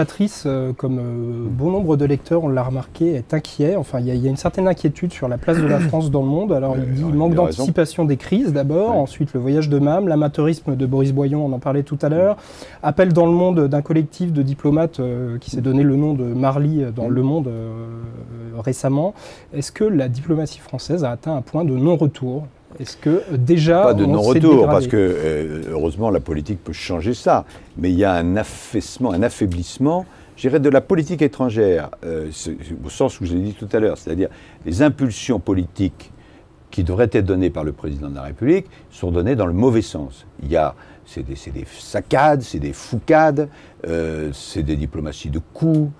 Patrice, comme bon nombre de lecteurs, on l'a remarqué, est inquiet. Enfin, il y a une certaine inquiétude sur la place de la France dans le monde. Alors, il dit manque d'anticipation des crises d'abord, ensuite le voyage de Mame, l'amateurisme de Boris Boyon, on en parlait tout à l'heure, appel dans le monde d'un collectif de diplomates qui s'est donné le nom de Marly dans Le Monde récemment. Est-ce que la diplomatie française a atteint un point de non-retour ? Est-ce que déjà... Pas de non-retour, parce que heureusement la politique peut changer ça, mais il y a un affaissement, un affaiblissement, je dirais, de la politique étrangère, au sens où je l'ai dit tout à l'heure, c'est-à-dire les impulsions politiques qui devraient être données par le président de la République sont données dans le mauvais sens. C'est des saccades, c'est des foucades, c'est des diplomaties de coups,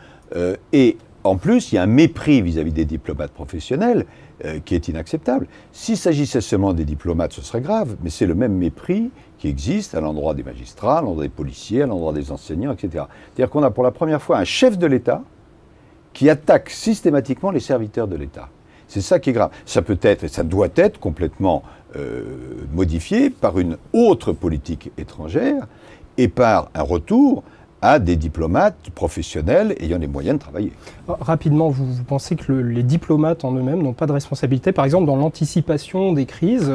et en plus, il y a un mépris vis-à-vis des diplomates professionnels qui est inacceptable. S'il s'agissait seulement des diplomates, ce serait grave, mais c'est le même mépris qui existe à l'endroit des magistrats, à l'endroit des policiers, à l'endroit des enseignants, etc. C'est-à-dire qu'on a pour la première fois un chef de l'État qui attaque systématiquement les serviteurs de l'État. C'est ça qui est grave. Ça peut être, et ça doit être complètement modifié par une autre politique étrangère et par un retour à des diplomates professionnels ayant les moyens de travailler. Rapidement, vous pensez que les diplomates en eux-mêmes n'ont pas de responsabilité, par exemple dans l'anticipation des crises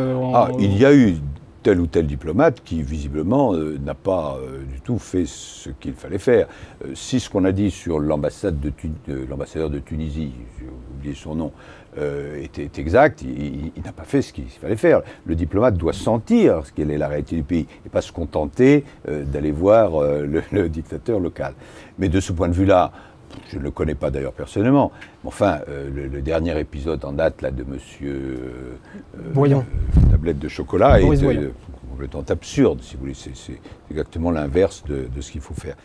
Il y a eu tel ou tel diplomate qui, visiblement, n'a pas du tout fait ce qu'il fallait faire. Si ce qu'on a dit sur l'ambassadeur de Tunisie, j'ai oublié son nom, était exact, il n'a pas fait ce qu'il fallait faire. Le diplomate doit sentir quelle est la réalité du pays et pas se contenter d'aller voir le dictateur local. Mais de ce point de vue-là, je ne le connais pas d'ailleurs personnellement, mais enfin, le dernier épisode en date là, de monsieur Boyon, tablette de chocolat est complètement absurde, si vous voulez. C'est exactement l'inverse de ce qu'il faut faire.